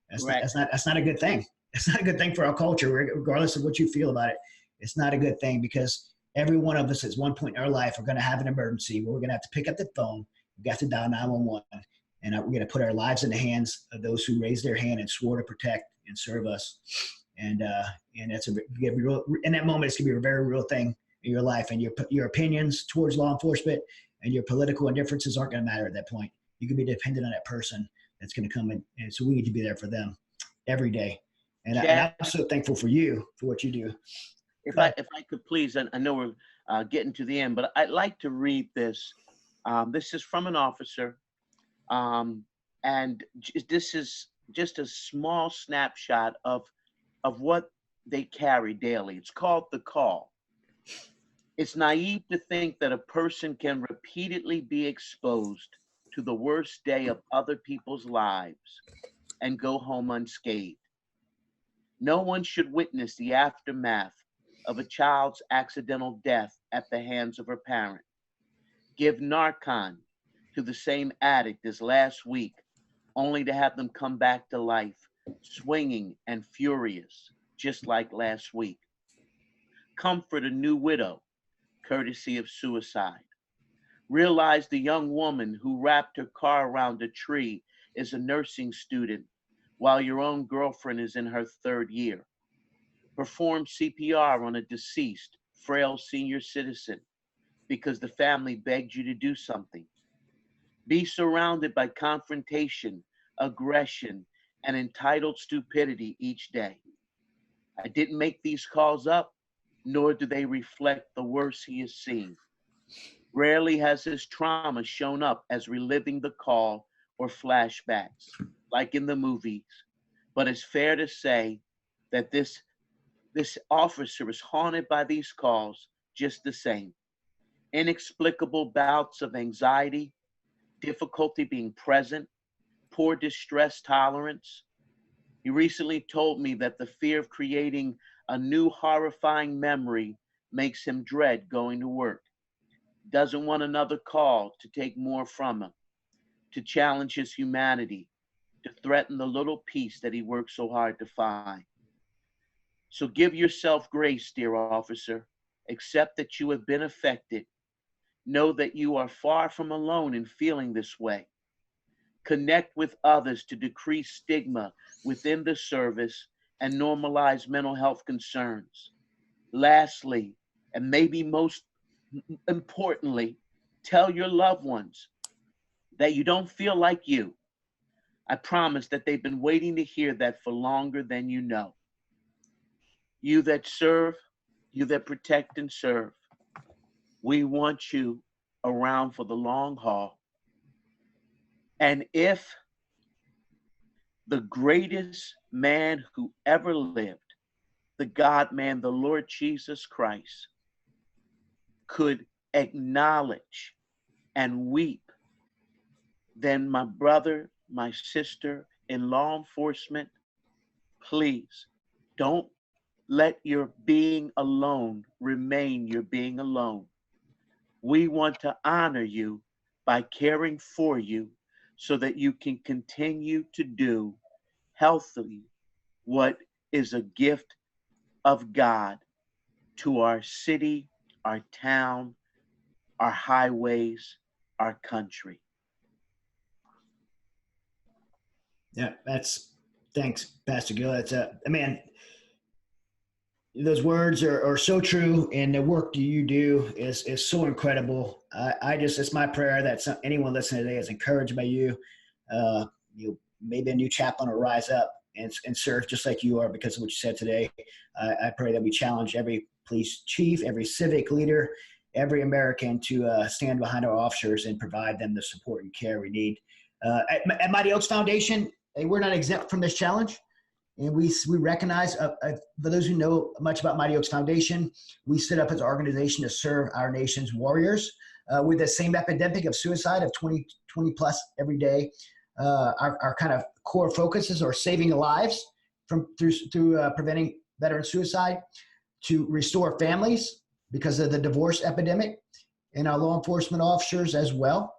that's not a good thing. It's not a good thing for our culture, regardless of what you feel about it. It's not a good thing, because every one of us at one point in our life are going to have an emergency where we're going to have to pick up the phone, we got to dial 911, and we're going to put our lives in the hands of those who raised their hand and swore to protect and serve us. And that's in that moment, it's going to be a very real thing in your life, and your opinions towards law enforcement and your political indifferences aren't going to matter at that point. You can be dependent on that person that's going to come in, and so we need to be there for them every day. And I'm so thankful for you for what you do. If I could please, I know we're getting to the end, but I'd like to read this. This is from an officer, and this is just a small snapshot of what they carry daily. It's called The Call. It's naive to think that a person can repeatedly be exposed to the worst day of other people's lives and go home unscathed. No one should witness the aftermath of a child's accidental death at the hands of her parent. Give Narcan to the same addict as last week, only to have them come back to life, swinging and furious, just like last week. Comfort a new widow, courtesy of suicide. Realize the young woman who wrapped her car around a tree is a nursing student, while your own girlfriend is in her 3rd year. Perform CPR on a deceased, frail senior citizen because the family begged you to do something. Be surrounded by confrontation, aggression, and entitled stupidity each day. I didn't make these calls up, nor do they reflect the worst he has seen. Rarely has his trauma shown up as reliving the call or flashbacks, like in the movies, but it's fair to say that this officer is haunted by these calls just the same. Inexplicable bouts of anxiety, difficulty being present, poor distress tolerance. He recently told me that the fear of creating a new horrifying memory makes him dread going to work. doesn't want another call to take more from him, to challenge his humanity, to threaten the little peace that he worked so hard to find. So give yourself grace, dear officer. Accept that you have been affected. Know that you are far from alone in feeling this way. Connect with others to decrease stigma within the service and normalize mental health concerns. Lastly, and maybe most importantly, tell your loved ones that you don't feel like you. I promise that they've been waiting to hear that for longer than you know. You that serve, you that protect and serve, we want you around for the long haul. And if the greatest man who ever lived, the God man, the Lord Jesus Christ, could acknowledge and weep, then my brother, my sister in law enforcement, please don't let your being alone remain your being alone. We want to honor you by caring for you so that you can continue to do healthily what is a gift of God to our city, our town, our highways, our country. Yeah, thanks, Pastor Gil. That's man, those words are so true, and the work that you do is so incredible. It's my prayer that anyone listening today is encouraged by you. Maybe a new chaplain will rise up and serve just like you are because of what you said today. I pray that we challenge every police chief, every civic leader, every American to stand behind our officers and provide them the support and care we need. At Mighty Oaks Foundation, we're not exempt from this challenge. And we recognize, for those who know much about Mighty Oaks Foundation, we stood up as an organization to serve our nation's warriors with the same epidemic of suicide of 20 plus every day. Our kind of core focuses are saving lives through preventing veteran suicide, to restore families because of the divorce epidemic, and our law enforcement officers as well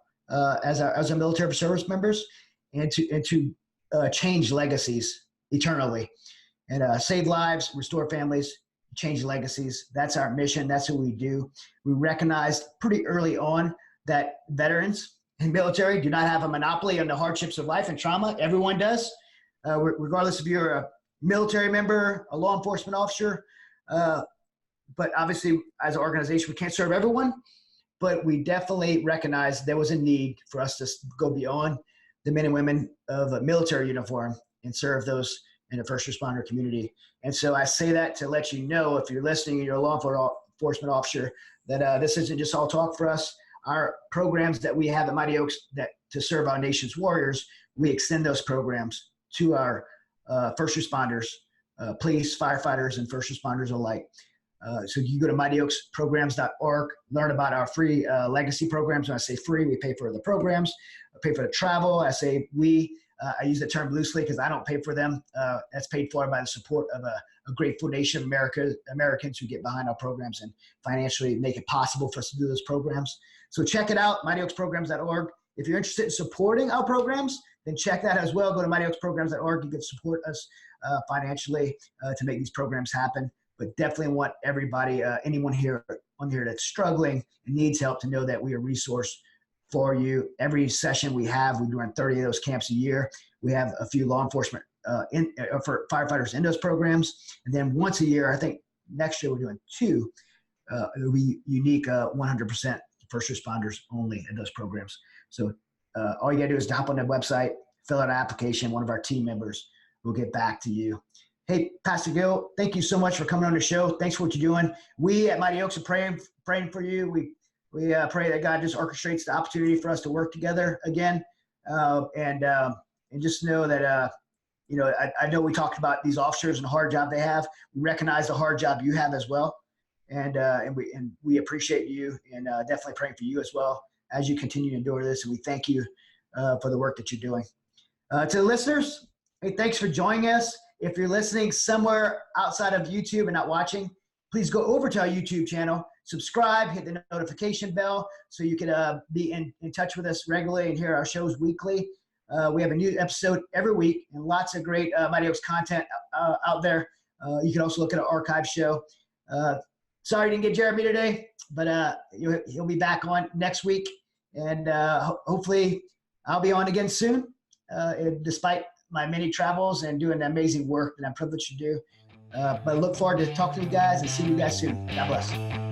as our military service members, and to change legacies eternally, and save lives, restore families, change legacies. That's our mission. That's what we do. We recognized pretty early on that veterans and military do not have a monopoly on the hardships of life and trauma. Everyone does, regardless if you're a military member, a law enforcement officer. But obviously, as an organization, we can't serve everyone. But we definitely recognize there was a need for us to go beyond the men and women of a military uniform and serve those in the first responder community. And so I say that to let you know, if you're listening and you're a law enforcement officer, that this isn't just all talk for us. Our programs that we have at Mighty Oaks that to serve our nation's warriors, we extend those programs to our first responders, police, firefighters, and first responders alike. So you go to mightyoaksprograms.org, learn about our free legacy programs. When I say free, we pay for the programs, pay for the travel. I say we. I use the term loosely because I don't pay for them. That's paid for by the support of a grateful nation of Americans who get behind our programs and financially make it possible for us to do those programs. So check it out, mightyoaksprograms.org. If you're interested in supporting our programs, then check that as well. Go to mightyoaksprograms.org. You can support us financially to make these programs happen. But definitely want everybody, anyone on here that's struggling and needs help, to know that we are a resource for you. Every session we run 30 of those camps a year. We have a few law enforcement for firefighters in those programs. And then once a year, I think next year we're doing 2. It'll be unique 100% first responders only in those programs. So all you gotta do is hop on the website, fill out an application. One of our team members will get back to you. Hey, Pastor Gil, thank you so much for coming on the show. Thanks for what you're doing. We at Mighty Oaks are praying for you. We pray that God just orchestrates the opportunity for us to work together again, and just know that I know we talked about these officers and the hard job they have. We recognize the hard job you have as well, and we appreciate you, and definitely praying for you as well as you continue to endure this. And we thank you for the work that you're doing. To the listeners, hey, thanks for joining us. If you're listening somewhere outside of YouTube and not watching, please go over to our YouTube channel. subscribe, hit the notification bell so you can be in touch with us regularly and hear our shows weekly. We have a new episode every week and lots of great Mighty Oaks content out there. You can also look at our archive show. Sorry I didn't get Jeremy today, but he'll be back on next week. And hopefully I'll be on again soon, despite my many travels and doing the amazing work that I'm privileged to do. But I look forward to talking to you guys and seeing you guys soon. God bless.